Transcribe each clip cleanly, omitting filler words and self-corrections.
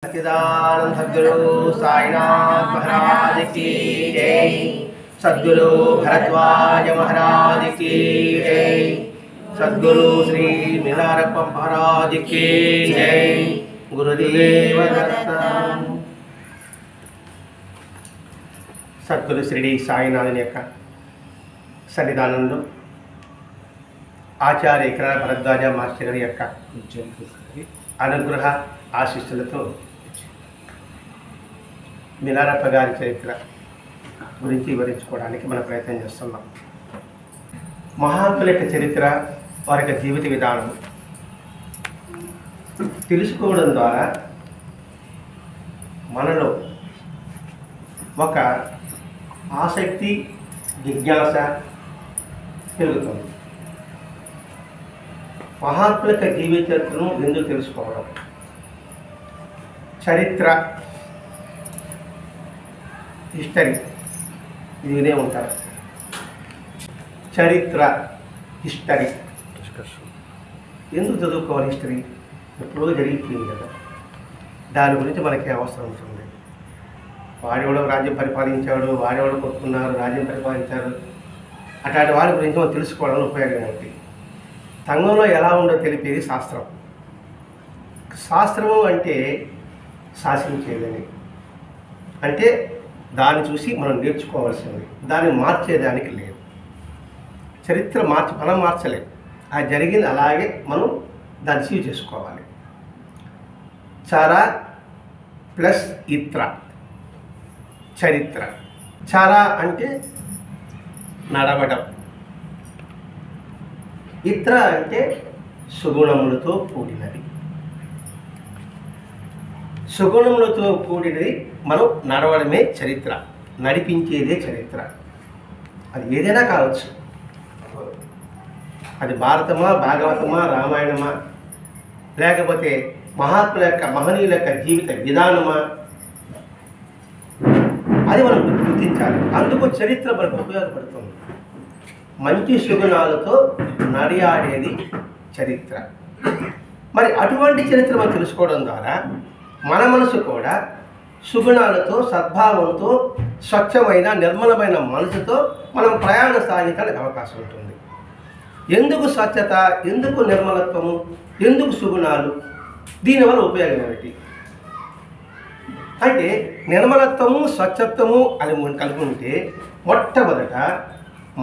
सच्चिदानंद सद्गुरु साईनाथ महाराज की जय। सद्गुरु भरद्वाज महाराज की जय। सद्गुरु श्री मिलारप्प महाराज की जय। गुरुदेव दत्त। सद्गुरु श्री साईनाथुनि యొక్క సన్నిధానంలో ఆచార్య ఇకరా భరద్వాజ మాస్టర్ గారి యొక్క అనుగ్రహ ఆశీస్సులతో మిలారప్ప గారి చరిత్ర గురించి వివరించుకోవడానికి మనం ప్రయత్నం చేస్తున్నాం. మహాత్ముల యొక్క చరిత్ర, వారి యొక్క జీవిత విధానం తెలుసుకోవడం ద్వారా మనలో ఒక ఆసక్తి, జిజ్ఞాస పెరుగుతుంది. మహాత్ముల యొక్క జీవిత చరిత్రను ఎందుకు తెలుసుకోవడం? చరిత్ర, హిస్టరీ, ఇది వినే ఉంటారు. చరిత్ర, హిస్టరీ ఎందుకు చదువుకోవాలి? హిస్టరీ ఎప్పుడో జరిగిపోయింది కదా, దాని గురించి మనకి అవసరం ఉంటుంది. వాడెవడో రాజ్యం పరిపాలించాడు, వాడెవడో కొట్టుకున్నారు, రాజ్యం పరిపాలించారు, అట్లాంటి వారి గురించి మనం తెలుసుకోవడం ఉపయోగం ఏంటి? సంఘంలో ఎలా ఉందో తెలిపేది శాస్త్రం. శాస్త్రము అంటే శాసించేదని, అంటే దాన్ని చూసి మనం నేర్చుకోవాల్సింది, దాన్ని మార్చేదానికి లేదు. చరిత్ర మనం మార్చలేము, అది జరిగింది అలాగే మనం దాన్ని సీవ్ చేసుకోవాలి. చారా ప్లస్ ఇత్ర, చరిత్ర. చారా అంటే నడవడం, ఇత్ర అంటే సుగుణములతో కూడినది. సుగుణములతో కూడినది మనం నడవడమే చరిత్ర, నడిపించేదే చరిత్ర. అది ఏదైనా కావచ్చు, అది భారతమా, భాగవతమా, రామాయణమా, లేకపోతే మహాత్ముల యొక్క మహనీయుల యొక్క జీవిత విధానమా, అది మనం గుర్తించాలి. అందుకు చరిత్ర మనకు ఉపయోగపడుతుంది. మంచి సుగుణాలతో నడియాడేది చరిత్ర. మరి అటువంటి చరిత్ర మనం తెలుసుకోవడం ద్వారా మన మనసు కూడా సుగుణాలతో, సద్భావంతో, స్వచ్ఛమైన నిర్మలమైన మనసుతో మనం ప్రయాణం సాగించడానికి అవకాశం ఉంటుంది. ఎందుకు స్వచ్ఛత, ఎందుకు నిర్మలత్వము, ఎందుకు సుగుణాలు, దీనివల్ల ఉపయోగం ఏమిటి అంటే, నిర్మలత్వము, స్వచ్ఛత్వము అని కలిగి ఉంటే మొట్టమొదట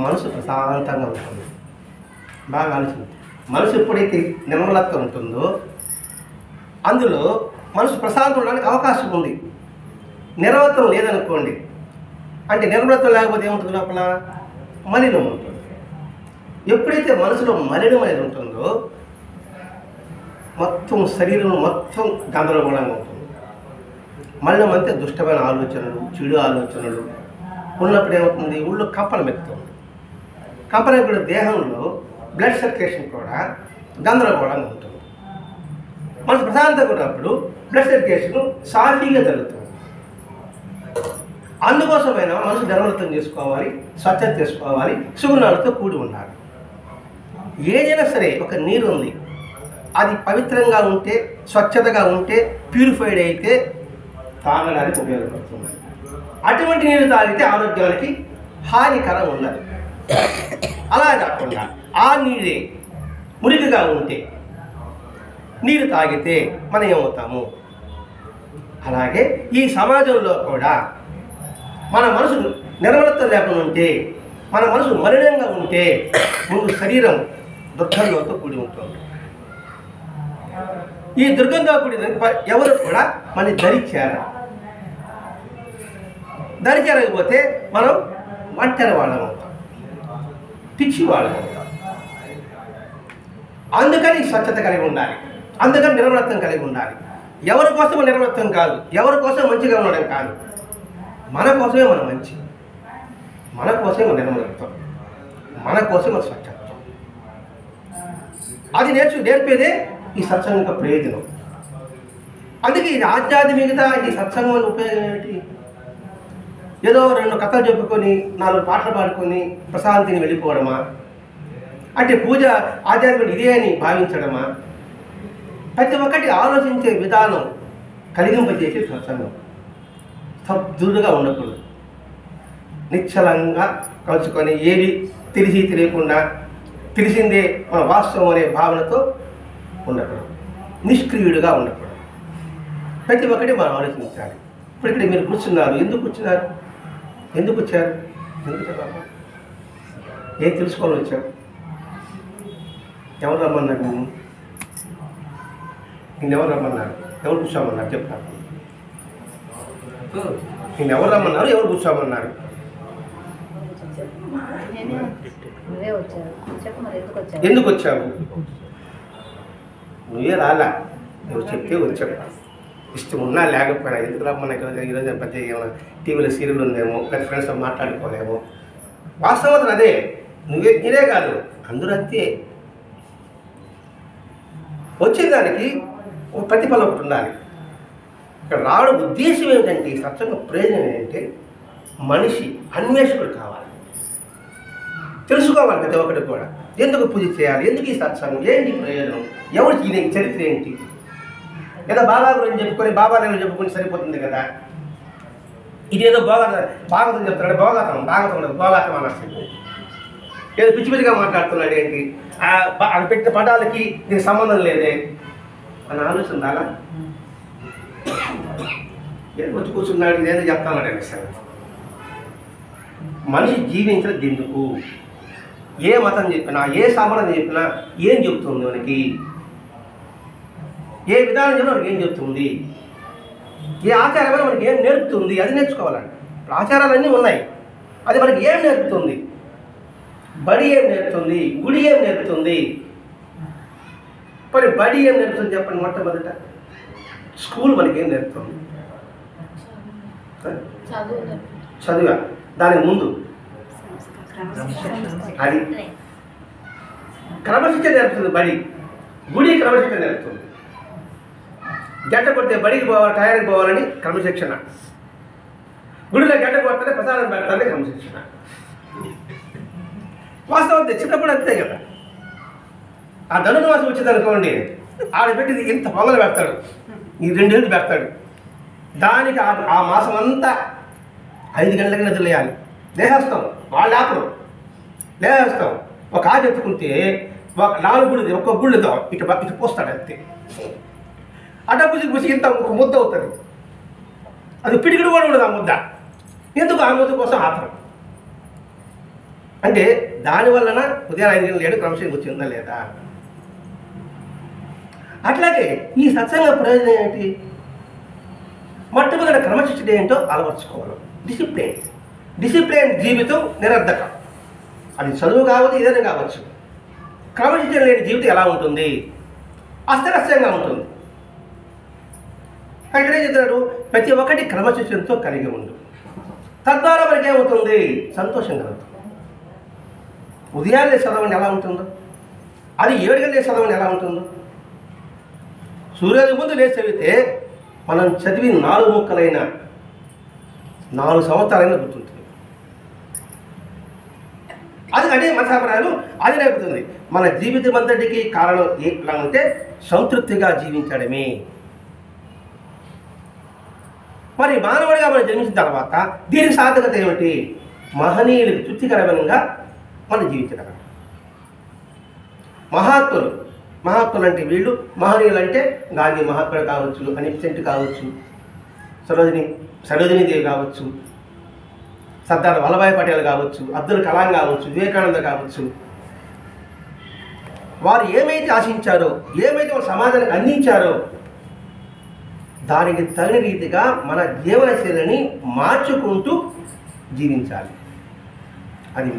మనసు ప్రశాంతంగా ఉంటుంది. బాగా ఆలోచించి, మనసు ఎప్పుడైతే నిర్మలత్వం ఉంటుందో అందులో మనసు ప్రశాంతం ఉండడానికి అవకాశం ఉంది. నిర్మలత్వం లేదనుకోండి, అంటే నిర్మలత్వం లేకపోతే ఏముంటుంది? లోపల మలినం ఉంటుంది. ఎప్పుడైతే మనసులో మలినం అనేది ఉంటుందో మొత్తం శరీరం మొత్తం గందరగోళంగా ఉంటుంది. మలినం అంటే దుష్టమైన ఆలోచనలు, చెడు ఆలోచనలు ఉన్నప్పుడు ఏమవుతుంది? ఊళ్ళో కంపనం ఎక్కుతుంది. కంపనం కూడా దేహంలో బ్లడ్ సర్క్యులేషన్ కూడా గందరగోళంగా ఉంటుంది. మనసు ప్రశాంతంగా ఉన్నప్పుడు బ్లడ్ సర్క్యులేషన్ సాఫీగా జరుగుతుంది. అందుకోసమైనా మనసు నిర్మలత్వం చేసుకోవాలి, స్వచ్ఛత చేసుకోవాలి, సుగుణాలతో కూడి ఉండాలి. ఏదైనా సరే, ఒక నీరు ఉంది, అది పవిత్రంగా ఉంటే, స్వచ్ఛతగా ఉంటే, ప్యూరిఫైడ్ అయితే తాగడానికి ఉపయోగపడుతుంది. అటువంటి నీరు తాగితే ఆరోగ్యానికి హానికరం ఉండదు. అలా కాకుండా ఆ నీరే మురికిగా ఉంటే నీరు తాగితే మనం ఏమవుతాము? అలాగే ఈ సమాజంలో కూడా మన మనసు నిర్మలత్వం లేకుండా ఉంటే, మన మనసు మలినంగా ఉంటే ముందు శరీరం దుర్గంధంతో కూడి ఉంటుంది. ఈ దుర్గంధంతో కూడిన ఎవరు కూడా మన దరిచేరకపోతే మనం ఒంటరి వాళ్ళం అవుతాం, పిచ్చి వాళ్ళం అవుతాం. అందుకని స్వచ్ఛత కలిగి ఉండాలి, అందుకని నిర్మలత్వం కలిగి ఉండాలి. ఎవరి కోసం నిర్మలత్వం కాదు, ఎవరి కోసం మంచిగా ఉండడం కాదు, మన కోసమే మన మంచి, మన కోసమే మన నిర్మలత్వం, మన కోసమే మన స్వచ్ఛత్వం. అది నేర్పేదే ఈ సత్సంగ ప్రయోజనం. అందుకే ఇది ఆధ్యాత్మికత, ఈ సత్సంగం ఉపయోగం ఏమిటి? ఏదో 2 కథలు చెప్పుకొని 4 పాటలు పాడుకొని ప్రశాంతిని వెళ్ళిపోవడమా? అంటే పూజ ఆధ్యాత్మిక ఇదే అని భావించడమా? ప్రతి ఒక్కటి ఆలోచించే విధానం కలిగింపజేసే సత్సంగం. స్తబ్దుగా ఉండకూడదు. నిశ్చలంగా కలుసుకొని ఏది తెలిసి తెలియకుండా తెలిసిందే మన వాస్తవం అనే భావనతో ఉండకూడదు. నిష్క్రియుడిగా ఉండకూడదు. ప్రతి ఒక్కటి మనం ఆలోచించాలి. ఇప్పుడు ఇక్కడ మీరు కూర్చున్నారు, ఎందుకు కూర్చున్నారు? ఎందుకు వచ్చారు? ఎందుకు బాబా ఏం తెలుసుకోవాలని వచ్చారు? ఎవరు రమ్మన్నారు? నేను ఎవరు రమ్మన్నారు? ఎవరు కూర్చోమన్నారు? చెప్తాను. నేను ఎవరు రమ్మన్నారు? ఎవరు కూర్చోమన్నారు? ఎందుకు వచ్చావు? నువ్వే రాలా, నువ్వు చెప్తే వచ్చావు. ఇష్టం ఉన్నా లేకపోయినా ఎందుకు రమ్మన్నా? ఈరోజు పెద్ద ఏమైనా టీవీలో సీరియల్ ఉందేమో, పెద్ద ఫ్రెండ్స్తో మాట్లాడుకోలేమో. వాస్తవం అదే. నేనే కాదు, అందరూ అంతే. వచ్చేదానికి ఒక ప్రతిఫలం ఒకటి ఉండాలి. ఇక్కడ రావడం ఉద్దేశం ఏమిటంటే, ఈ సత్సంగ ప్రయోజనం ఏంటంటే మనిషి అన్వేషకుడు కావాలి, తెలుసుకోవాలి. ప్రతి ఒక్కటి కూడా ఎందుకు పూజ చేయాలి, ఎందుకు ఈ సత్సంగం, ఏంటి ప్రయోజనం, ఎవరికి ఇది చరిత్ర ఏంటి. ఏదో బాబా గురించి చెప్పుకొని బాబా నేను చెప్పుకొని సరిపోతుంది కదా. ఇదేదో భాగవతం చెప్తున్నాడు, భోగాతం అన్నట్టు ఏదో పిచ్చి పిచ్చిగా మాట్లాడుతున్నాడు. ఏంటి అది పెట్టిన పటాలకి దీనికి సంబంధం లేదే అని ఆలోచన రాలా? ఏదో వచ్చి కూర్చున్నాడు, ఇదేదో చెప్తానంటే సార్. మనిషి జీవించడం ఎందుకు? ఏ మతం చెప్పినా, ఏ సంబంధం చెప్పినా ఏం చెబుతుంది మనకి? ఏ విధానం చెప్పినా మనకి ఏం చెప్తుంది? ఏ ఆచారమైనా మనకి ఏం నేర్పుతుంది? అది నేర్చుకోవాలండి. ఇప్పుడు ఆచారాలన్నీ ఉన్నాయి, అది మనకి ఏం నేర్పుతుంది? బడి ఏం నేర్పుతుంది? గుడి ఏం నేర్పుతుంది? మరి బడి ఏం నేర్పుతుంది చెప్పండి. మొట్టమొదట స్కూల్ మనకి ఏం నేర్పుతుంది? చదువు. దానికి ముందు అది క్రమశిక్షణ నేర్పుతుంది బడి. గుడి క్రమశిక్షణ నేర్పుతుంది. గడ్డ కొడితే బడికి పోవాలి, టైర్కి పోవాలని క్రమశిక్షణ. గుడిలో గడ్డ కొడితే ప్రసాదం పెడతానే క్రమశిక్షణ. వాస్తవం చిన్నప్పుడు అంతే కదా. ఆ ధనుర్మాసం వచ్చింది అనుకోండి, ఆడ పెట్టింది ఇంత పొంగలు పెడతాడు, ఈ 2 ఏళ్ళు పెడతాడు. దానికి ఆ మాసం అంతా 5 గంటలకి నిద్ర లేయాలి. లేహేస్తాం, వాళ్ళు ఆపరు, లేహేస్తాం. ఒక ఆకు ఎత్తుకుంటే ఒక 4 గుళ్ళు, ఒక్కొక్క గుళ్ళతో ఇటు పోస్తాడు అంతే. అడ్డ పుసి ఇంత ఒక ముద్ద అవుతుంది. అది పిడికిడు కూడా ఉండదు ఆ ముద్ద. ఎందుకు? ఆ ముద్ద కోసం ఆపరు. అంటే దానివలన ఉదయం 5 గంటలు లేడు క్రమశిక్షణ వచ్చిందా లేదా? అట్లాగే ఈ సత్సంగ ప్రయోజనం ఏంటి? మొట్టమొదటి క్రమశిక్షణ ఏంటో అలవర్చుకోవాలి. డిసిప్లిన్ జీవితం నిరర్ధకం. అది చదువు కావచ్చు, ఏదైనా కావచ్చు. క్రమశిక్షణ లేని జీవితం ఎలా ఉంటుంది? అస్తవ్యస్తంగా ఉంటుంది. ఇక్కడే చెప్తున్నాడు, ప్రతి ఒక్కటి క్రమశిక్షణతో కలిగి ఉండు. తద్వారా మనకి ఏమవుతుంది? సంతోషం కలుగుతుంది. ఉదయాన్నే చదవండి ఎలా ఉంటుందో, అది 7 గంటలే చదవండి ఎలా ఉంటుందో. సూర్యోదయం ముందు లేచి చదివితే మనం చదివి 4 ముక్కలైన 4 సంవత్సరాలైనా గుర్తుంటుంది. అది అదే మతాపరాలు అది నేర్పుతుంది. మన జీవితం అంతటికి కారణం ఎలా ఉంటే సంతృప్తిగా జీవించడమే. మరి మానవుడిగా మనం జన్మించిన తర్వాత దీనికి సార్థకత ఏమిటి? మహనీయులకు తృప్తికరమైన మనం జీవించగలం. మహాత్ములు అంటే వీళ్ళు, మహనీయులు అంటే గాంధీ మహాత్ముడు కావచ్చు, అనిపిసెంట్ కావచ్చు, సరోజినీదేవి కావచ్చు, సర్దార్ వల్లభాయ్ పటేల్ కావచ్చు, అబ్దుల్ కలాం కావచ్చు, వివేకానంద కావచ్చు. వారు ఏమైతే ఆశించారో, ఏమైతే వారు సమాజానికి అందించారో దానికి తగిన రీతిగా మన జీవనశైలిని మార్చుకుంటూ జీవించాలి. అది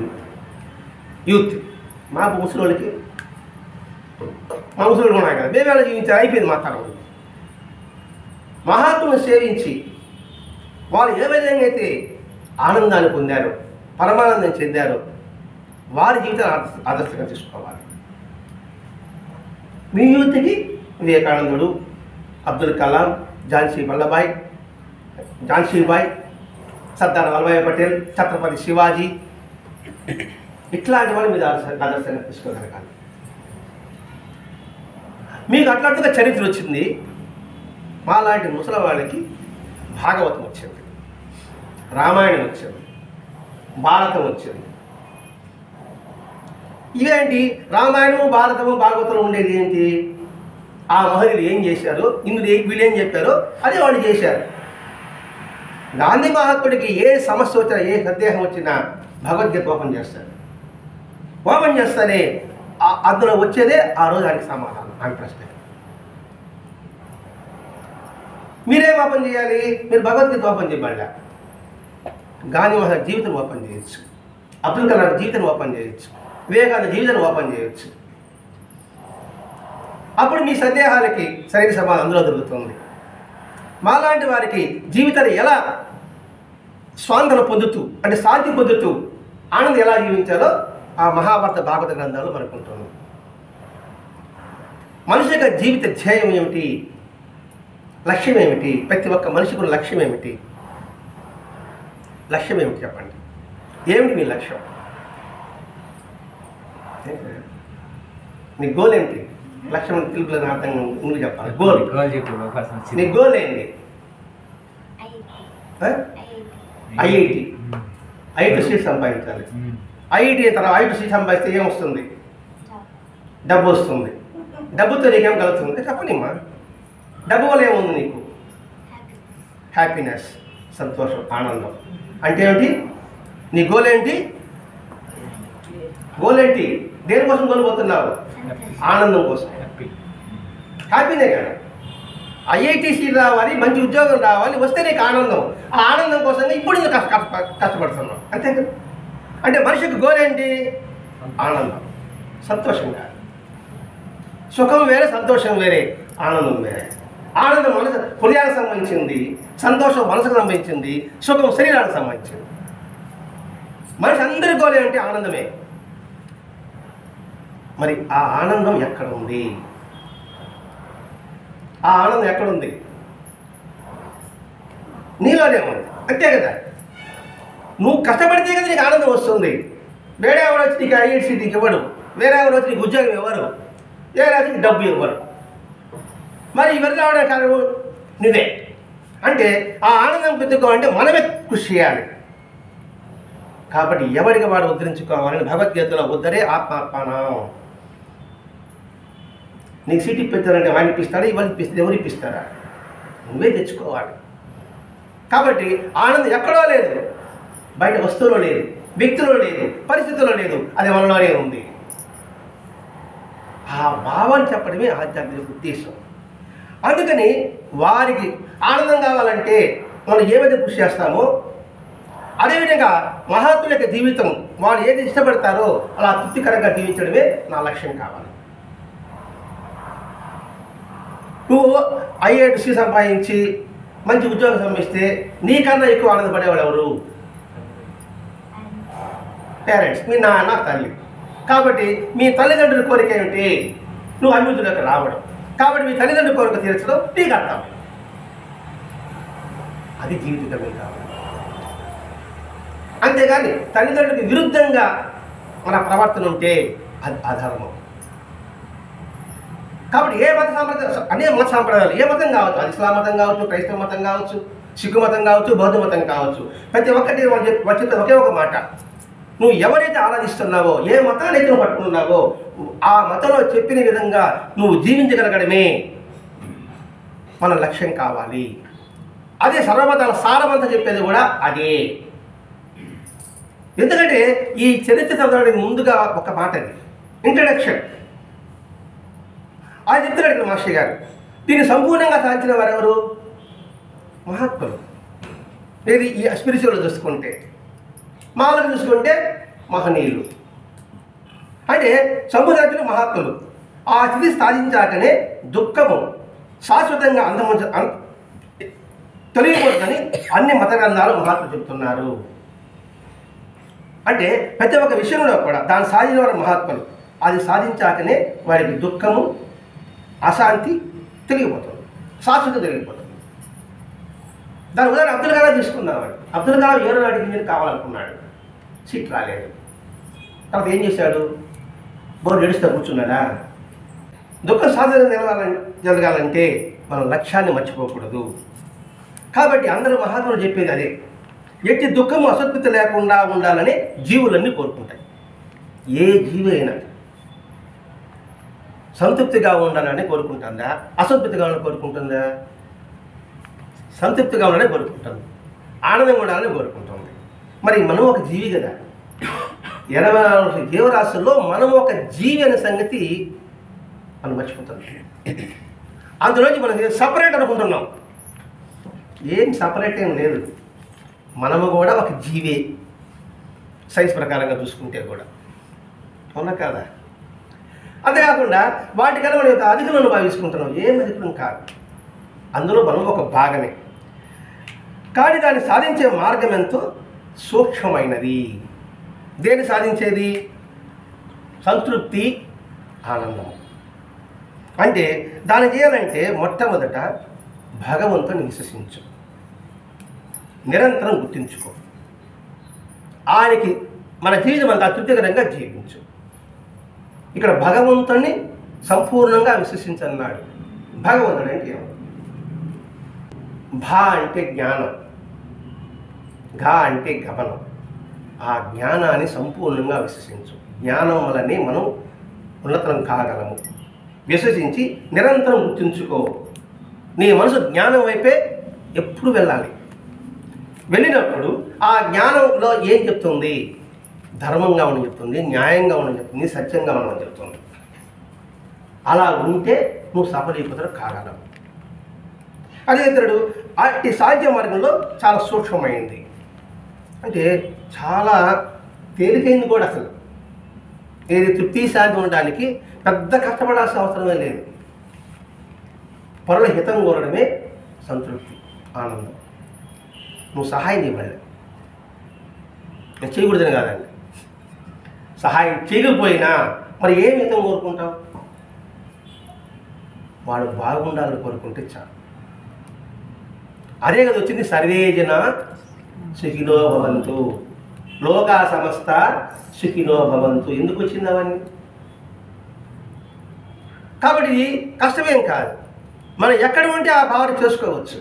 యూత్. మా ముసలోళ్ళకి ఉన్నాయి కదా, మేము ఎలా జీవించాలి? అయిపోయింది మా తరం. మహాత్ములను సేవించి వారు ఏ విధంగా అయితే ఆనందాన్ని పొందారో, పరమానందం చెందారో వారి జీవితాన్ని ఆదర్శంగా తీసుకోవాలి. మీ యూత్కి వివేకానందుడు, అబ్దుల్ కలాం, ఝాన్సీబాయ్, సర్దార్ వల్లభాయ్ పటేల్, ఛత్రపతి శివాజీ, ఇట్లాంటి వాళ్ళు మీరు ఆదర్శంగా తీసుకోగలగాలి. మీకు అట్లాంటిగా చరిత్ర వచ్చింది, మాలాంటి ముసలి వాళ్ళకి భాగవతం వచ్చింది, రామాయణం వచ్చింది, భారతం వచ్చింది. ఇవేంటి? రామాయణము, భారతము, భాగవతంలో ఉండేది ఏంటి? ఆ మహనీయులు ఏం చేశారో, ఇందులో వీళ్ళు ఏం చెప్పారో అదే వాళ్ళు చేశారు. గాంధీ మహాత్ముడికి ఏ సమస్య వచ్చినా, ఏ సందేహం వచ్చినా భగవద్గీత ఓపెన్ చేస్తారు. ఓపెన్ చేస్తేనే అందులో వచ్చేదే ఆ రోజు ఆయనకి సమాధానం, ఆయన ప్రశ్న. మీరేం ఓపెన్ చేయాలి? మీరు భగవద్గీత ఓపెన్ చేయబడలే, గాంధీ మహాత్మ జీవితం ఓపెన్ చేయొచ్చు, అబ్దుల్ కలాం జీవితం ఓపెన్ చేయొచ్చు, వివేకానంద జీవితాన్ని ఓపెన్ చేయొచ్చు. అప్పుడు మీ సందేహాలకి సరైన సమాధానం అందులో దొరుకుతుంది. మాలాంటి వారికి జీవితాన్ని ఎలా స్వాంతన పొందుతూ, అంటే శాంతి పొందుతూ, ఆనందం ఎలా జీవించాలో ఆ మహాభారత భాగవత గ్రంథాలు మనకు ఉంటుంది. మనిషి యొక్క జీవిత ధ్యేయం ఏమిటి, లక్ష్యం ఏమిటి? ప్రతి ఒక్క మనిషికి ఉన్న లక్ష్యం ఏమిటి? లక్ష్యం ఏమిటి చెప్పండి? ఏమిటి మీ లక్ష్యం? నీ గోల్ ఏంటి? లక్ష్యం తెలుగులో అర్థం ముందు చెప్పాలి. గోల్, నీ గోల్ ఏంటి? ఐఐటి సీట్ సంపాదించాలి. ఐఐటి తర్వాత ఐఐటి సీట్ సంపాదిస్తే ఏమొస్తుంది? డబ్బు వస్తుంది. డబ్బుతో నీకేం కలుగుతుంది చెప్పనిమ్మా. డబ్బు వల్ల ఏముంది నీకు? హ్యాపీనెస్, సంతోషం, ఆనందం. అంటే ఏమిటి? నీ గోల్ ఏంటి? గోల్ ఏంటి? దేనికోసం కోల్పోతున్నావు? ఆనందం కోసం. హ్యాపీనే కదా. ఐఐటి సీట్ రావాలి, మంచి ఉద్యోగం రావాలి, వస్తే నీకు ఆనందం. ఆ ఆనందం కోసం ఇప్పుడు నువ్వు కష్టపడుతున్నావు, అంతే కదా. అంటే మనిషికి గోల్ ఏంటి? ఆనందం, సంతోషంగా. సుఖం వేరే, సంతోషం వేరే, ఆనందం వేరే. ఆనందం మనసు హృదయానికి సంబంధించింది, సంతోషం మనసుకు సంబంధించింది, సుఖం శరీరానికి సంబంధించింది. మనిషి అందరి గోల్ ఏంటి? ఆనందమే. మరి ఆ ఆనందం ఎక్కడ ఉంది? ఆ ఆనందం ఎక్కడుంది? నీలోనే ఉంది, అంతే కదా. నువ్వు కష్టపడితే కదా నీకు ఆనందం వస్తుంది. వేరే ఎవరు వచ్చి నీకు ఐఐటి సీట్ ఇవ్వడు, వేరే ఎవరు వచ్చి నీకు ఉద్యోగం ఇవ్వరు, వేరే వచ్చి నీకు డబ్బు ఇవ్వరు. మరి ఇవన్నీ రావడానికి కారణం నువ్వే. అంటే ఆ ఆనందం పెట్టుకోవాలంటే మనమే కృషి చేయాలి. కాబట్టి ఎవరికి వాడు ఉద్ధరించుకోవాలని భగవద్గీతలో ఉద్ధరే ఆత్మాత్మానం. నీకు సీట్ ఇప్పిస్తారంటే వాడిని ఇప్పిస్తాడా? ఇవాళ ఇప్పిస్తే ఎవరు ఇప్పిస్తారా? నువ్వే తెచ్చుకోవాలి. కాబట్టి ఆనందం ఎక్కడో లేదు, బయట వస్తువులో లేదు, వ్యక్తిలో లేదు, పరిస్థితుల్లో లేదు, అది మనలోనే ఉంది. ఆ భావాన్ని చెప్పడమే ఆధ్యాత్మిక ఉద్దేశం. అందుకని వారికి ఆనందం కావాలంటే మనం ఏమైతే కృషి చేస్తామో అదేవిధంగా మహాత్ముల యొక్క జీవితం వాళ్ళు ఏది ఇష్టపడతారో అలా తృప్తికరంగా జీవించడమే నా లక్ష్యం కావాలి. నువ్వు ఐఐటి సీట్ సంపాదించి మంచి ఉద్యోగం సంపాదిస్తే నీకన్నా ఎక్కువ ఆనందపడేవాడు ఎవరు? పేరెంట్స్, మీ నాన్న, తల్లి. కాబట్టి మీ తల్లిదండ్రుల కోరిక ఏమిటి? నువ్వు అభివృద్ధిలోకి రావడం. కాబట్టి మీ తల్లిదండ్రుల కోరిక తీర్చడం నీకు అర్థం. అది జీవితమే కావాలి. అంతేగాని తల్లిదండ్రులకు విరుద్ధంగా మన ప్రవర్తన ఉంటే అది అధర్మం. కాబట్టి ఏ మత సాంప్రదాయం, అనే మత సాంప్రదాయాలు, ఏ మతం కావచ్చు, అది ఇస్లాం మతం కావచ్చు, క్రైస్తవ మతం కావచ్చు, సిక్కు మతం కావచ్చు, బౌద్ధ మతం కావచ్చు, ప్రతి ఒక్కటి వాళ్ళు చెప్పేది ఒకే ఒక మాట. నువ్వు ఎవరైతే ఆరాధిస్తున్నావో, ఏ మతాన్ని నువ్వు పట్టుకున్నావో ఆ మతంలో చెప్పిన విధంగా నువ్వు జీవించగలగడమే మన లక్ష్యం కావాలి. అదే సర్వమతాల సారమంతా చెప్పేది కూడా అదే. ఎందుకంటే ఈ చరిత్ర చదవడానికి ముందుగా ఒక మాట, అది ఇంట్రడక్షన్. అది చెప్తున్నాడు ఇక్కడ మాస్టర్ గారు. దీన్ని సంపూర్ణంగా సాధించిన వారెవరు? మహాత్ములు. మీరు ఈ స్పిరిచువల్ చూసుకుంటే, మామూలుగా చూసుకుంటే మహనీయులు. అంటే సంపూర్ణ మహాత్ములు. ఆ స్థితి సాధించాకనే దుఃఖము శాశ్వతంగా తొలగిపోతుందని అన్ని మత గ్రంథాలు మహాత్ములు చెబుతున్నారు. అంటే ప్రతి ఒక్క విషయంలో కూడా దాన్ని సాధించిన వారు మహాత్ములు. అది సాధించాకనే వారికి దుఃఖము, అశాంతి తొలగిపోతుంది, శాశ్వతం తొలగిపోతుంది. దాని ఉదాహరణ అబ్దుల్ కలాం తీసుకున్నాడు. అబ్దుల్ కలాం ఏరోనాటిక్ ఇంజనీర్ కావాలనుకున్నాడు, సీట్ రాలేదు. తర్వాత ఏం చేశాడు? బోర్డు ఏడుస్తూ కూర్చున్నాడా? దుఃఖం శాశ్వతంగా జరగాలంటే మనం లక్ష్యాన్ని మర్చిపోకూడదు. కాబట్టి అందరూ మహాత్ములు చెప్పేది అదే, ఎట్టి దుఃఖము అసంతృప్తి లేకుండా ఉండాలని జీవులన్నీ కోరుకుంటాయి. ఏ జీవి అయినా సంతృప్తిగా ఉండాలని కోరుకుంటుందా, అసంతృప్తిగా ఉండాలని కోరుకుంటుందా? సంతృప్తిగా ఉండాలని కోరుకుంటుంది, ఆనందంగా ఉండాలని కోరుకుంటుంది. మరి మనం ఒక జీవి కదా, 84 జీవరాశుల్లో మనం ఒక జీవి అనే సంగతి మనం మర్చిపోతాం. అందులోంచి మనం సపరేట్ అనుకుంటున్నాం. ఏం సపరేట్ ఏం లేదు, మనము కూడా ఒక జీవే సైన్స్ ప్రకారంగా చూసుకుంటే కూడా, అవునా కాదా? అంతేకాకుండా వాటికన్నా మనం అధికులను భావించుకుంటున్నాం. ఏం అధికులం కాదు, అందులో మనం ఒక భాగమే. కానీ దాన్ని సాధించే మార్గం ఎంతో సూక్ష్మమైనది. దేన్ని సాధించేది? సంతృప్తి, ఆనందం. అంటే దాన్ని చేయాలంటే మొట్టమొదట భగవంతుని విశ్వసించు, నిరంతరం గుర్తించుకో, ఆయనకి మన జీవితం అంతా తృప్తికరంగా జీవించు. ఇక్కడ భగవంతుని సంపూర్ణంగా విశ్వసించన్నాడు. భగవంతుడు అంటే ఏమో, భా అంటే జ్ఞానం, ఘా అంటే గమనం. ఆ జ్ఞానాన్ని సంపూర్ణంగా విశ్వసించు. జ్ఞానం వల్లనే మనం ఉన్నతం కాగలము. విశ్వసించి నిరంతరం గుర్తుంచుకో. నీ మనసు జ్ఞానం వైపే ఎప్పుడు వెళ్ళాలి. వెళ్ళినప్పుడు ఆ జ్ఞానంలో ఏం చెప్తుంది? ధర్మంగా ఉండని చెప్తుంది, న్యాయంగా ఉండని చెప్తుంది, సత్యంగా ఉండని చెప్తుంది. అలా ఉంటే నువ్వు సఫలీకృతుడు కాగలవు. అదే ఇతరుడు అట్టి సాధ్య మార్గంలో చాలా సూక్ష్మమైంది, అంటే చాలా తేలికైంది కూడా. అసలు ఏది తృప్తి శాంతి ఉండడానికి పెద్ద కష్టపడాల్సిన అవసరమే లేదు. పరుల హితం కోరడమే సంతృప్తి, ఆనందం. నువ్వు సహాయం చేయమని, నేను చేయకూడదని కాదండి, సహాయం చేయకపోయినా మరి ఏం హితం కోరుకుంటావు? వాడు బాగుండాలని కోరుకుంటే చాలు. అదే కదా వచ్చింది, సర్వే జన సుఖినో భవంతు, లోకా సమస్త సుఖినో భవంతు. ఎందుకు వచ్చింది అవన్నీ? కాబట్టి ఇది కష్టమేం కాదు, మనం ఎక్కడ ఉంటే ఆ భావన చేసుకోవచ్చు.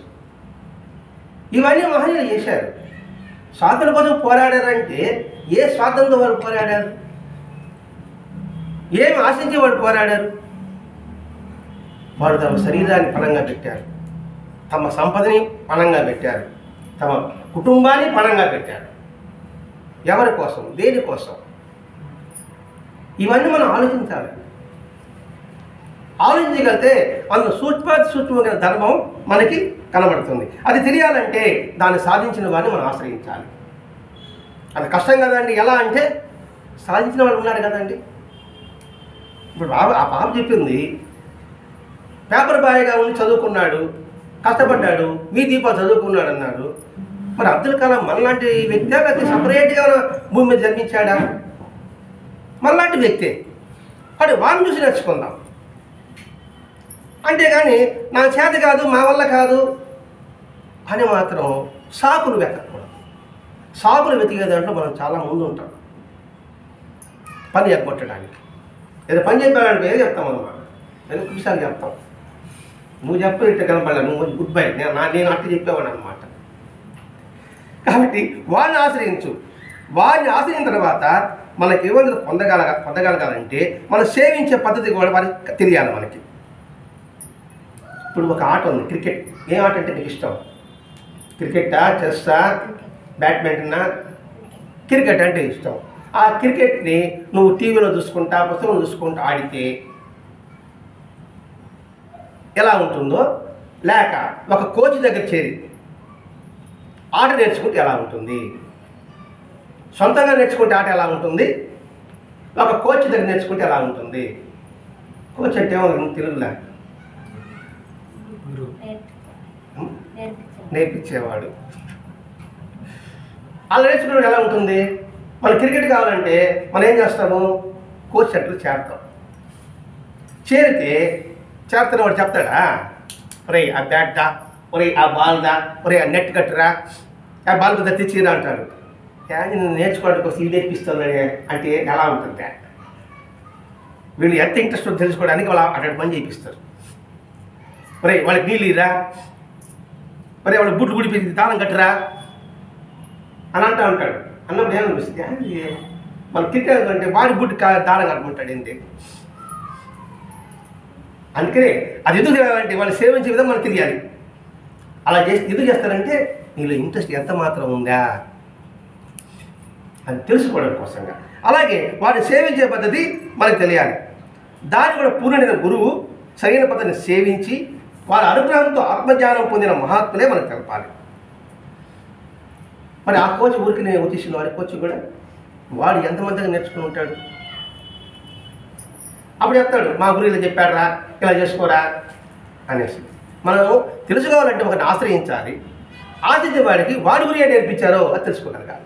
ఇవన్నీ మహనీయులు చేశారు. స్వాతంత్రం కోసం పోరాడారంటే ఏ స్వాతంత్రంతో వాళ్ళు పోరాడారు? ఏమి ఆశించి వాళ్ళు పోరాడారు? వాళ్ళు తమ శరీరాన్ని పణంగా పెట్టారు, తమ సంపదని పణంగా పెట్టారు, తమ కుటుంబాన్ని పణంగా పెట్టారు. ఎవరి కోసం? దేనికోసం? ఇవన్నీ మనం ఆలోచించాలి. ఆలోచించగలిగితే అందులో సూక్ష్మమైన ధర్మం మనకి కనబడుతుంది. అది తెలియాలంటే దాన్ని సాధించిన వారిని మనం ఆశ్రయించాలి. అది కష్టం కదండి. ఎలా అంటే సాధించిన వాళ్ళు ఉన్నారు కదండి. ఇప్పుడు ఆ పాప చెప్పింది, పేపర్ బాయ్గా ఉండి చదువుకున్నాడు, కష్టపడ్డాడు, మీ దీపాలు చదువుకున్నాడు అన్నాడు. మరి అబ్దుల్ కలాం మనలాంటి వ్యక్తి లేకపోతే సపరేట్గా భూమి మీద జన్మించాడా? మనలాంటి వ్యక్తే. అంటే వారిని చూసి నేర్చుకుందాం. అంతేగాని నా చేత కాదు, మా వల్ల కాదు అని మాత్రం సాకులు వెతకూడదు. సాకులు వెతికే దాంట్లో మనం చాలా ముందు ఉంటాం. పని ఎగ్గొట్టడానికి ఏదో పని చెప్పాలంటే ఏదో చెప్తాం అన్నమాట. నేను విషయాలు చెప్తాం, నువ్వు చెప్పు ఇట్లా కనపడలే, నువ్వు గుడ్ బై, నేను అట్లా చెప్పేవాడు అనమాట. కాబట్టి వాడిని ఆశ్రయించు. వారిని ఆశ్రయించిన తర్వాత మనకి ఏమైనా పొందగలగాలంటే మనం సేవించే పద్ధతి కూడా వారికి తెలియాలి. మనకి ఇప్పుడు ఒక ఆట ఉంది, క్రికెట్. ఏ ఆట అంటే నీకు ఇష్టం? క్రికెటా, చెస్సా, బ్యాడ్మింటనా? క్రికెట్ అంటే ఇష్టం. ఆ క్రికెట్ని నువ్వు టీవీలో చూసుకుంటా, పుస్తకంలో చూసుకుంటా ఆడితే ఎలా ఉంటుందో, లేక ఒక కోచ్ దగ్గర చేరి ఆట నేర్చుకుంటే ఎలా ఉంటుంది, సొంతంగా నేర్చుకుంటే ఆట ఎలా ఉంటుంది, ఒక కోచ్ దగ్గర నేర్చుకుంటే ఎలా ఉంటుంది? కోచ్ అంటే ఏమో తెలుగులా నేర్పించేవాడు. అలా నేర్చుకున్నప్పుడు ఎలా ఉంటుంది? మన క్రికెట్ కావాలంటే మనం ఏం చేస్తాము? కోచ్ సెంటర్లో చేరతాం. చేరుతున్న వాడు చెప్తాడా, ఒరే ఆ బ్యాట్ దా, ఒరే ఆ బాల్ దా, ఒరే ఆ నెట్ కట్టురా, ఆ బాల్ మీద తెచ్చిరా అంటాడు. కానీ నేను నేర్చుకోవడానికి వస్తే ఇది నేర్పిస్తున్నాడే అంటే ఎలా ఉంటుంది? వీళ్ళు ఎంత ఇంట్రెస్ట్ తెలుసుకోవడానికి వాళ్ళు అక్కడ పని చేయిస్తారు. మరి వాళ్ళకి నీళ్ళు ఇరా, మరి వాళ్ళకి బుట్లు గుడిపి దానం కట్టరా అని అంటూ ఉంటాడు. అన్నప్పుడు ఏమనిపిస్తుంది, మన క్రికెట్ అంటే వాడి బుట్టి దానం కట్టమంటాడు ఏంటి. అందుకనే అది ఎందుకు చేయాలంటే వాళ్ళు సేవించే విధంగా మనకు తెలియాలి. అలా ఎందుకు చేస్తారంటే నీలో ఇంట్రెస్ట్ ఎంత మాత్రం ఉందా అని తెలుసుకోవడం కోసంగా. అలాగే వారిని సేవించే పద్ధతి మనకు తెలియాలి. దాన్ని కూడా పూర్ణుడైన గురువు సరైన పద్ధతిని సేవించి వారి అనుగ్రహంతో ఆత్మజ్ఞానం పొందిన మహాత్ములే మనకు తెలపాలి. మరి ఆ కోచ్ ఊరికి నేను వచ్చేసిన వాడి కోచ్ కూడా వాడు ఎంతమందిగా నేర్చుకుని ఉంటాడు. అప్పుడు చెప్తాడు, మా గురువు ఇలా చెప్పాడరా, ఇలా చేసుకోరా అనేసి. మనం తెలుసుకోవాలంటే ఒకరిని ఆశ్రయించాలి. ఆశ్రయించే వాడికి వాడి గురి నేర్పించారో అది తెలుసుకోగలగాలి.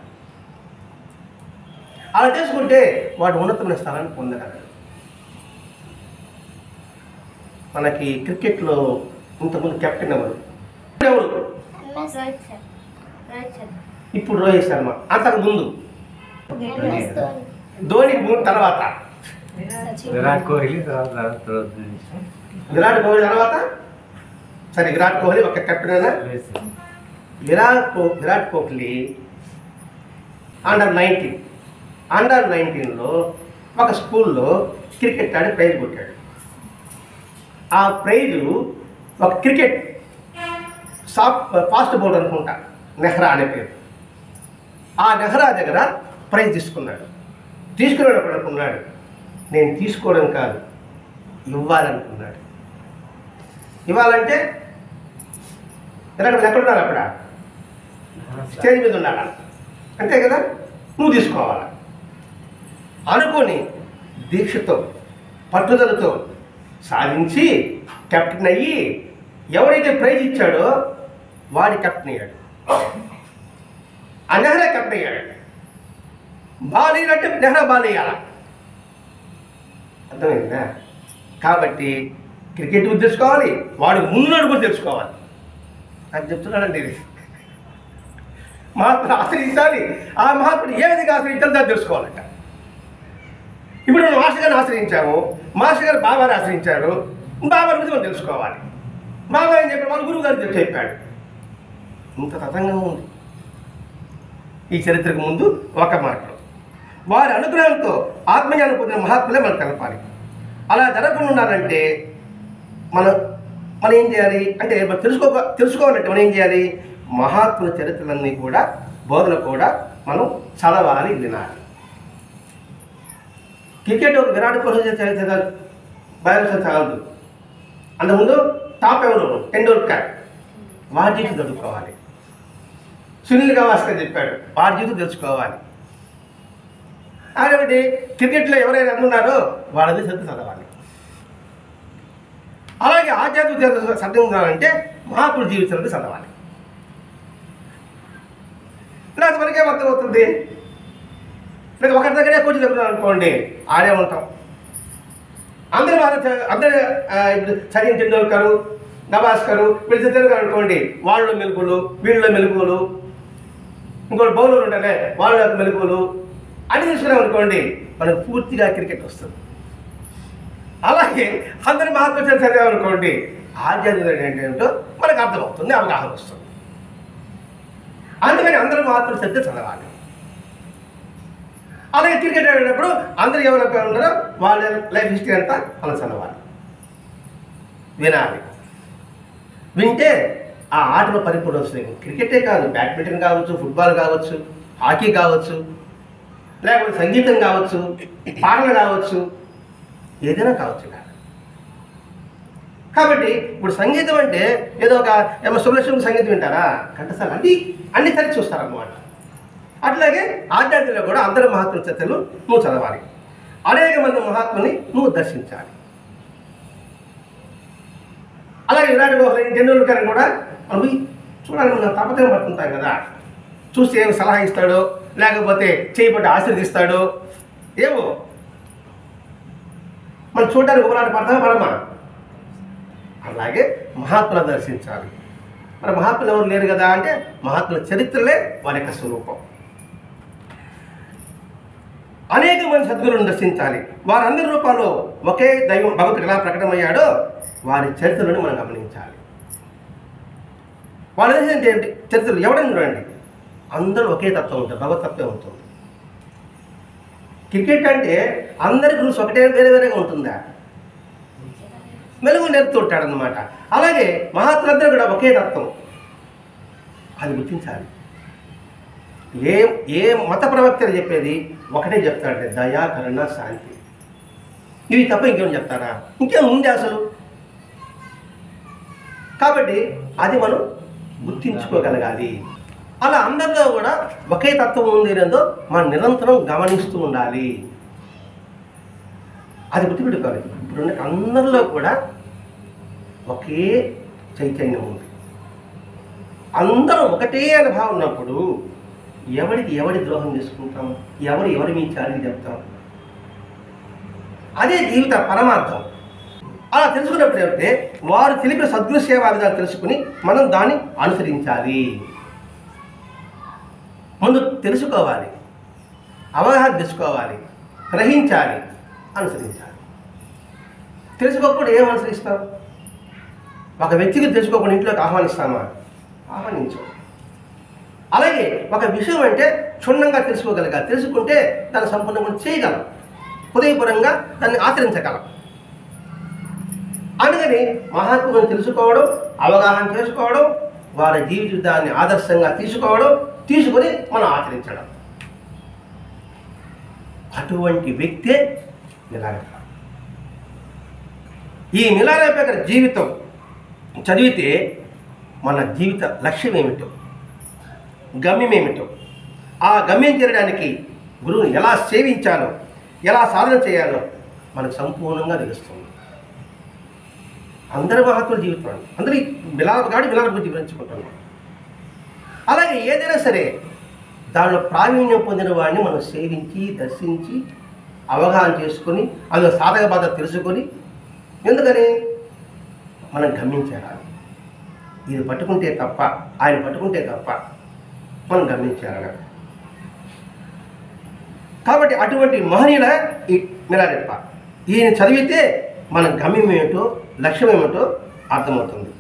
అలా తెలుసుకుంటే వాడు ఉన్నతమైన స్థానాన్ని పొందగలడు. మనకి క్రికెట్లో ఇంతకుముందు కెప్టెన్ ఎవరు? ఇప్పుడు రోహిత్ శర్మ. అంతకు ముందు ధోని తర్వాత విరాట్ కోహ్లీ తర్వాత సరే విరాట్ కోహ్లీ ఒక కెప్టెన్ అయినా. విరాట్ కోహ్లీ అండర్ 19లో ఒక స్కూల్లో క్రికెట్ ఆడి ప్రైజ్ కొట్టాడు. ఆ ప్రైజు ఒక క్రికెట్ ఫాస్ట్ బౌలర్ అనుకుంటా, నెహ్రా అనే పేరు. ఆ నెహ్రా దగ్గర ప్రైజ్ తీసుకునేటప్పుడు అనుకున్నాడు, నేను తీసుకోవడం కాదు ఇవ్వాలనుకున్నాడు. ఇవ్వాలంటే ఎక్కడున్నారు అక్కడ స్టేజ్ మీద ఉండాలి, అంతే కదా, నువ్వు తీసుకోవాలి అనుకొని దీక్షతో పట్టుదలతో సాధించి కెప్టెన్ అయ్యి ఎవరైతే ప్రైజ్ ఇచ్చాడో వాడి కెప్టెన్ అయ్యాడు. ఆ నెహ్రా కెప్టెన్ అయ్యాడు. బాల్ వేయాలంటే నెహ్రా బాల్ వేయాల. అర్థమైందా? కాబట్టి క్రికెట్ గురించి తెలుసుకోవాలి, వాడు ముందు కూడా తెలుసుకోవాలి అని చెప్తున్నాడండి. ఇది మహాత్ముడు ఆశ్రయించాలి. ఆ మహాత్ముడు ఏ విధంగా ఆశ్రయించాలి దాన్ని తెలుసుకోవాలంట. ఇప్పుడు మనం మాస్టర్ గారిని ఆశ్రయించాము, మాస్టర్ గారు బాబాని ఆశ్రయించారు, బాబా గురించి మనం తెలుసుకోవాలి. బాబా ఏం చెప్పాడు, మన గురువు గారు చెప్పాడు. ఇంత తతంగా ఉంది ఈ చరిత్రకు ముందు ఒక మాటలో. వారి అనుగ్రహంతో ఆత్మజ్ఞానం పొందిన మహాత్ములే మనకు తెలపాలి. అలా జరగకుండా ఉండాలంటే మనం ఏం చేయాలి అంటే, తెలుసుకోవాలంటే మనం ఏం చేయాలి, మహాత్ముల చరిత్రలన్నీ కూడా బోధన కూడా మనం చదవాలి, వినాలి. క్రికెట్ ఒక విరాట్ కోహ్లీ బయలుదేరి చాలదు. అంతకుముందు టాప్ ఎవరు, టెండూల్కర్, వారి జీవితం చదువుకోవాలి. సునీల్ గవాస్కర్ చెప్పాడు, వారి జీవితం తెలుసుకోవాలి. కాబట్టి క్రికెట్లో ఎవరైనా అందున్నారో వాళ్ళది చదవాలి. అలాగే ఆధ్యాత్మిక సత్యం ఉండాలంటే మహాత్ముడి జీవితాన్ని చదవాలి. లేదా మనకేం అర్థమవుతుంది, లేదా ఒకరి దగ్గరే కూర్చొని చదువుతున్నాం అనుకోండి, ఆడే ఉంటాం. అందరూ ఇప్పుడు సచిన్ టెండూల్కర్, గవాస్కర్ వీళ్ళు చదివారు అనుకోండి, వాళ్ళ మెలుకులు వీళ్ళ మెలుకులు, ఇంకోటి బౌలర్ ఉంటారే వాళ్ళ మెలుకులు అన్ని తీసుకున్నాం అనుకోండి, మనకు పూర్తిగా క్రికెట్ వస్తుంది. అలాగే అందరి మహాత్మ చదివామనుకోండి, ఆధ్యాత్మిక ఏంటంటో మనకు అర్థమవుతుంది, అవగాహన వస్తుంది. అందుకని అందరూ మహాత్ములు చదవాలి. అలాగే క్రికెట్ ఆడేటప్పుడు అందరూ ఎవరైతే ఉన్నారో వాళ్ళ లైఫ్ హిస్టరీ అంతా మనం చదవాలి, వినాలి. వింటే ఆ ఆటలో పరిపూర్ణ వస్తుంది. క్రికెటే కాదు, బ్యాడ్మింటన్ కావచ్చు, ఫుట్బాల్ కావచ్చు, హాకీ కావచ్చు, లేకపోతే సంగీతం కావచ్చు, పాటలు కావచ్చు, ఏదైనా కావచ్చు. కాబట్టి ఇప్పుడు సంగీతం అంటే ఏదో ఒక సులక్షణ సంగీతం వింటారా, కంటసాల అన్ని సరి చూస్తారన్నమాట. అట్లాగే ఆధ్యాత్మికంలో కూడా అందరి మహాత్ముల చరిత్రలు నువ్వు చదవాలి, అనేక మంది మహాత్ముని నువ్వు దర్శించాలి. అలాగే విరాట్ కోహ్లీ, టెండూల్కర్ కూడా మనం చూడాలి, మనం తపతరం పడుతుంటాం కదా, చూస్తే ఏమి సలహా ఇస్తాడో, లేకపోతే చేయబట్టి ఆశీర్దిస్తాడో ఏమో మనం చూడడానికి ఒకలాట పడతామా పడమా. అలాగే మహాత్ములను దర్శించాలి. మరి మహాత్ములు ఎవరు లేరు కదా అంటే, మహాత్ముల చరిత్రలే వారి యొక్క స్వరూపం. అనేక మంది సద్గురువులను దర్శించాలి. వారందరి రూపాల్లో ఒకే దైవం భగవంతుడు ఎలా ప్రకటమయ్యాడో వారి చరిత్రలను మనం గమనించాలి. వాళ్ళ ఏంటి చరిత్రలు ఎవరైనా చూడండి, అందరూ ఒకే తత్వం ఉంటుంది, భగవతత్వం ఉంటుంది. క్రికెట్ అంటే అందరి రూల్స్ ఒకటే వేరే వేరేగా ఉంటుందా? మెలుగు నేర్పుతుంటాడనమాట. అలాగే మహాత్ములందరూ కూడా ఒకే తత్వం, అది గుర్తించాలి. ఏ మత ప్రవక్తలు చెప్పేది ఒకటే చెప్తాడంటే దయా, కరుణ, శాంతి. ఇవి తప్ప ఇంకేం చెప్తారా? ఇంకేం ఉంది అసలు? కాబట్టి అది మనం గుర్తించుకోగలగాలి. అలా అందరిలో కూడా ఒకే తత్వం ఉంది లేదో మనం నిరంతరం గమనిస్తూ ఉండాలి. అది గుర్తుపెట్టుకోవాలి. ఇప్పుడు అందరిలో కూడా ఒకే చైతన్యం ఉంది, అందరూ ఒకటే అనే భావం ఉన్నప్పుడు ఎవరి ద్రోహం చేసుకుంటాం, ఎవరి మీ చాలి చెప్తాం? అదే జీవిత పరమార్థం. అలా తెలుసుకున్నప్పుడు ఏమంటే వారు తెలిపిన సద్గురు సేవా విధానం తెలుసుకుని మనం దాన్ని అనుసరించాలి. ముందు తెలుసుకోవాలి, అవగాహన తెచ్చుకోవాలి, గ్రహించాలి, అనుసరించాలి. తెలుసుకోకుండా ఏం అనుసరిస్తాం? ఒక వ్యక్తికి తెలుసుకోకుండా ఇంట్లోకి ఆహ్వానిస్తామా? ఆహ్వానించు. అలాగే ఒక విషయం అంటే క్షుణ్ణంగా తెలుసుకోగలగాలి. తెలుసుకుంటే దాన్ని సంపూర్ణంగా చేయగలం, హృదయపూర్వకంగా దాన్ని ఆచరించగలం. అందుకని మహాత్ములను తెలుసుకోవడం, అవగాహన చేసుకోవడం, వారి జీవితాన్ని ఆదర్శంగా తీసుకొని మనం ఆచరించడం. అటువంటి వ్యక్తే మిలారేప. ఈ మిలారేప జీవితం చదివితే మన జీవిత లక్ష్యం ఏమిటో, గమ్యం ఏమిటో, ఆ గమ్యం చేరడానికి గురువుని ఎలా సేవించాలో, ఎలా సాధన చేయాలో మనకు సంపూర్ణంగా తెలుస్తుంది. అందరి మహాత్ముల జీవితం, అందరి మిలారేప జీవించుకుంటున్నాం. అలాగే ఏదైనా సరే దానిలో ప్రావీణ్యం పొందిన వాడిని మనం సేవించి, దర్శించి, అవగాహన చేసుకొని, అందులో సాధక బాధ తెలుసుకొని, ఎందుకని మనం గమనించాలి. ఇది పట్టుకుంటే తప్ప, ఆయన పట్టుకుంటే తప్ప మనం గమనించాలి. కాబట్టి అటువంటి మహనీయుల ఈ మిలారేప, ఈయన చదివితే మన గమ్యం ఏమిటో, లక్ష్యం ఏమిటో అర్థమవుతుంది.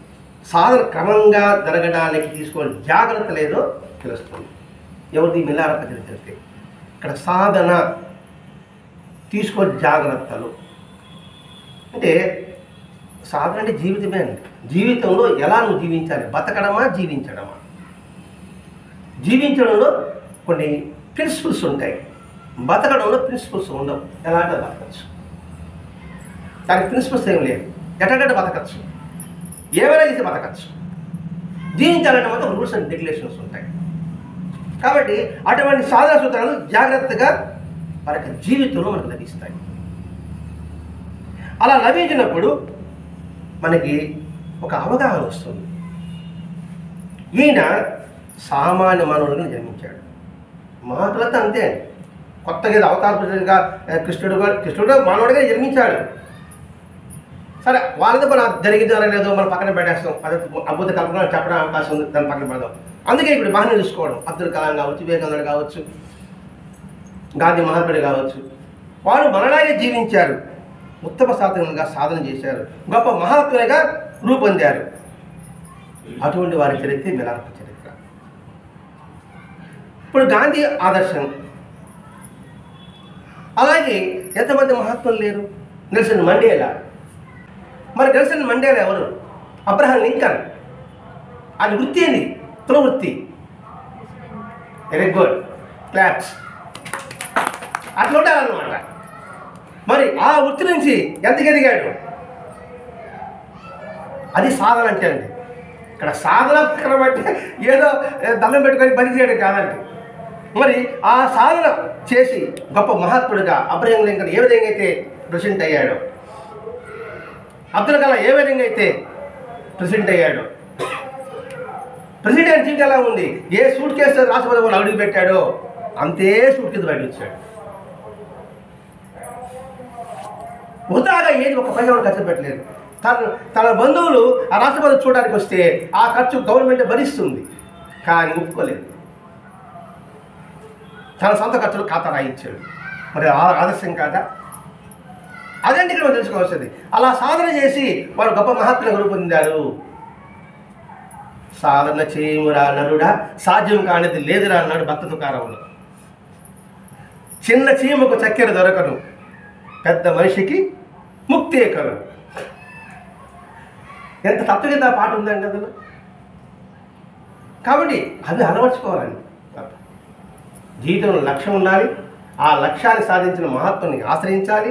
సాధన క్రమంగా జరగడానికి తీసుకోవాలి జాగ్రత్త లేదో తెలుస్తుంది. ఎవరిది మిలారేప తెలిస్తే ఇక్కడ సాధన తీసుకోవాలి జాగ్రత్తలు అంటే, సాధన అంటే జీవితమే అండి. జీవితంలో ఎలా నువ్వు జీవించాలి, బతకడమా జీవించడమా? జీవించడంలో కొన్ని ప్రిన్సిపల్స్ ఉంటాయి, బతకడంలో ప్రిన్సిపల్స్ ఉండవు. ఎలాంటి బతకచ్చు, దానికి ప్రిన్సిపల్స్ ఏం లేదు, ఎట్లాంటి బతకచ్చు, ఏమైనా చేసి బతకచ్చు. జీవించాలంటే మాత్రం రూల్స్ అండ్ రెగ్యులేషన్స్ ఉంటాయి. కాబట్టి అటువంటి సాధన సూత్రాలు జాగ్రత్తగా మనకి జీవితంలో మనకు లభిస్తాయి. అలా లభించినప్పుడు మనకి ఒక అవగాహన వస్తుంది. ఈయన సామాన్య మానవులుగా జన్మించాడు. మహాత్ములంతా అంతే అండి. కొత్తగా అవతార పురుషుడిగా కృష్ణుడు మానవుడిగా జన్మించాడు. సరే, వాళ్ళతో మనం జరిగిందో లేదో మనం పక్కన పెట్టేస్తాం. అది అద్భుత కల్పన చెప్పడం అవకాశం ఉంది, దాన్ని పక్కన పెడదాం. అందుకే ఇప్పుడు బాగా చూసుకోవడం. అబ్దుల్ కలాం కావచ్చు, వివేకానందుడు కావచ్చు, గాంధీ మహాత్ముడు కావచ్చు, వారు మనలాగే జీవించారు, ఉత్తమ సాధనగా సాధన చేశారు, గొప్ప మహాత్ములుగా రూపొందారు. అటువంటి వారి చరిత్ర మిలారేప చరిత్ర. ఇప్పుడు గాంధీ ఆదర్శం. అలాగే ఎంతమంది మహాత్ములు లేరు? Nelson Mandela. మరి నెల్సన్ మండేలా ఎవరు? Abraham Lincoln. అది వృత్తి ఏంది? వృత్తి. Very good, claps. అట్లా ఉండాలన్నమాట. మరి ఆ వృత్తి నుంచి ఎంత ఎదిగాడు? అది సాధన అంటే అండి. ఇక్కడ సాధన బట్టి ఏదో దండం పెట్టుకొని బలి చేయడం కాదండి. మరి ఆ సాధన చేసి గొప్ప మహాత్ముడిగా అబ్రహాం లింకన్ ఏ విధంగా అయితే ప్రెసిడెంట్ అయ్యాడో, అబ్దుల్ కలాం ఏ విధంగా అయితే ప్రెసిడెంట్ అయ్యాడో, ప్రెసిడెంట్ జీవితం ఎలా ఉంది? ఏ సూట్ కేసు రాష్ట్రపతి వాళ్ళు అడుగు పెట్టాడో అంతే సూట్ కేసు బయట వచ్చాడు. వృధాగా ఏది ఒక పైసా ఖర్చు పెట్టలేదు. తన బంధువులు ఆ రాష్ట్రపతి చూడడానికి వస్తే ఆ ఖర్చు గవర్నమెంట్ భరిస్తుంది, కానీ ఒప్పుకోలేదు. తన సొంత ఖర్చులు ఖాతా రాయించాడు. మరి ఆదర్శం కాదా? అదేంటి ఇక్కడ మనం తెలుసుకోవాల్సింది. అలా సాధన చేసి వారు గొప్ప మహాత్ములు రూపొందారు. సాధన చేయమురా నరుడా, సాధ్యం కానిది లేదురా అన్నాడు భక్త తుకారాములు. చిన్న చీమకు చక్కెర దొరకను, పెద్ద మనిషికి ముక్తే కను. ఎంత తత్వగీత పాట ఉందండి అందులో. కాబట్టి అవి అలవర్చుకోవాలండి. జీవితంలో లక్ష్యం ఉండాలి. ఆ లక్ష్యాన్ని సాధించిన మహాత్ముని ఆశ్రయించాలి.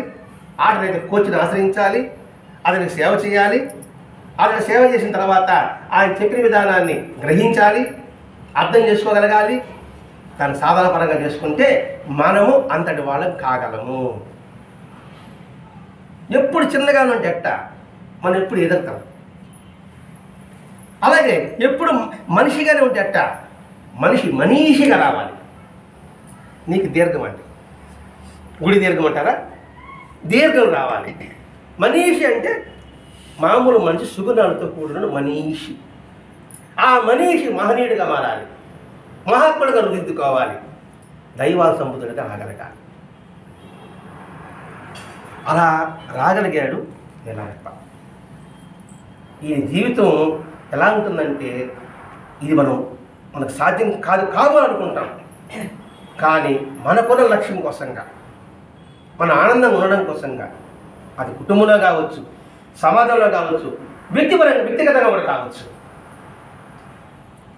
ఆటలైతే కోచ్ని ఆశ్రయించాలి. అతనికి సేవ చేయాలి. అతనికి సేవ చేసిన తర్వాత ఆయన చెప్పిన విధానాన్ని గ్రహించాలి, అర్థం చేసుకోగలగాలి. దాన్ని సాధనపరంగా చేసుకుంటే మనము అంతటి వాళ్ళం కాగలము. ఎప్పుడు చిన్నగానే ఉంటే ఎట్ట మనం ఎప్పుడు ఎదుగుతాం. అలాగే ఎప్పుడు మనిషిగానే ఉంటే ఎట్ట మనీషిగా రావాలి. నీకు దీర్ఘం అంటే గుడి దీర్ఘం అంటారా? దీర్ఘం రావాలి. మనీషి అంటే మామూలు మనిషి, సుగుణాలతో కూడిన మనీషి. ఆ మనీషి మహనీయుడిగా మారాలి, మహాత్ముడిగా రుదిద్దుకోవాలి, దైవాల సంబుద్ధుడిగా రాగలగాలి. అలా రాగలిగాడు నీలాయప్ప. ఈ జీవితం ఎలా ఉంటుందంటే ఇది మనకు సాధ్యం కాదు అనుకుంటాం. కానీ మనకున్న లక్ష్యం కోసంగా, మన ఆనందం ఉండడం కోసంగా, అది కుటుంబంలో కావచ్చు, సమాజంలో కావచ్చు, వ్యక్తిగతంగా కూడా కావచ్చు.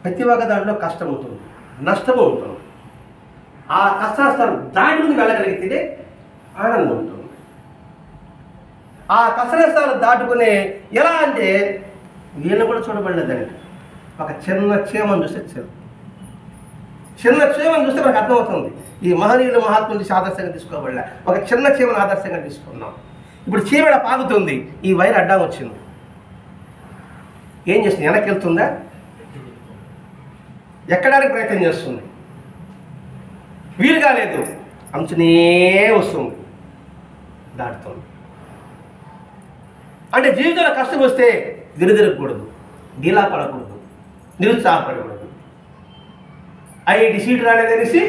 ప్రతి ఒక్క దాంట్లో కష్టం ఉంటుంది, నష్టము ఉంటుంది. ఆ కష్టాలు దాటి ముందు వెళ్ళగలిగితే ఆనందం ఉంటుంది. ఆ కష్టనష్టాలు దాటుకునే ఎలా అంటే వీళ్ళని కూడా చూడబడలేదండి. ఒక చిన్న చీమను చూస్తే మనకు అర్థమవుతుంది. ఈ మహనీయులు మహాత్ముల నుంచి ఆదర్శంగా తీసుకోబడలే, ఒక చిన్న చీమను ఆదర్శంగా తీసుకున్నాం. ఇప్పుడు చీమ పాగుతుంది, ఈ వైర్ అడ్డం వచ్చింది. ఏం చేస్తుంది? వెనక్కి వెళ్తుందా? ఎక్కడానికి ప్రయత్నం చేస్తుంది, వీలు కాలేదు, అంచునే వస్తుంది, దాటుతుంది. అంటే జీవితంలో కష్టం వస్తే దిరదిరగకూడదు, డీలా పడకూడదు, నిరుత్సాహపడకూడదు. 5 సీట్లు రాలేదనేసి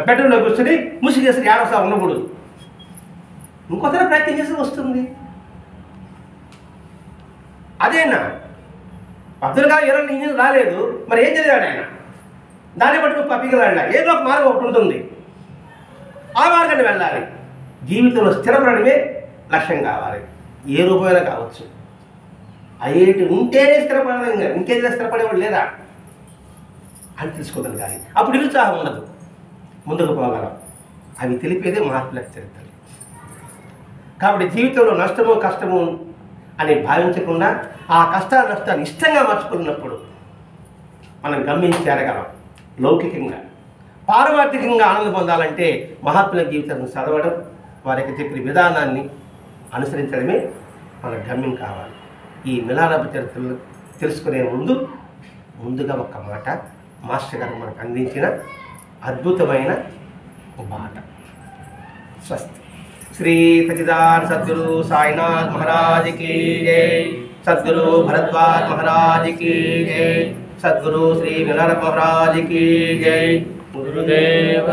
బెడ్రూమ్లో కూర్చొని ముసిగేసి ఏడవసా ఉండకూడదు. ఇంకొకరు ప్రయత్నం చేసి వస్తుంది. అదేనా అబ్దుల్ కలాం 20 ఇంజనీర్ రాలేదు, మరి ఏం చదివాడు ఆయన? దాన్ని బట్టి నువ్వు పప్పిగలాడా? ఏదో ఒక మార్గం ఒకటి ఉంటుంది, ఆ మార్గాన్ని వెళ్ళాలి. జీవితంలో స్థిరపడమే లక్ష్యం కావాలి. ఏ రూపమైనా కావచ్చు. ఐఐటి ఉంటేనే స్థిరపడడం, ఇంకేదైనా స్థిరపడేవాడు లేదా అని తెలుసుకోగలగాలి. అప్పుడు నిరుత్సాహం ఉండదు, ముందుకు పోగలం. అవి తెలిపేదే మహాత్ముల చరిత్ర. కాబట్టి జీవితంలో నష్టము కష్టము అని భావించకుండా ఆ కష్టాలు నష్టాలు ఇష్టంగా మర్చుకున్నప్పుడు మనం గమ్యం చేరగలం. లౌకికంగా పారమార్థికంగా ఆనందం పొందాలంటే మహాత్ముల జీవితాన్ని చదవడం, వారికి చెప్పిన విధానాన్ని అనుసరించడమే మన గమ్యం కావాలి. ఈ మిలారబ్బ చరిత్రలు తెలుసుకునే ముందుగా ఒక మాట మాస్టర్ గారు మనకు అందించిన అద్భుతమైన బాట. స్వస్తి. శ్రీ సచిదానంద సద్గురు సాయినాథ్ మహారాజ్ की जय, सद्गुरु भरद्वाज महाराज की जय, सद्गुरु श्री मिलारब्ब महाराज की जय. गुरुदेव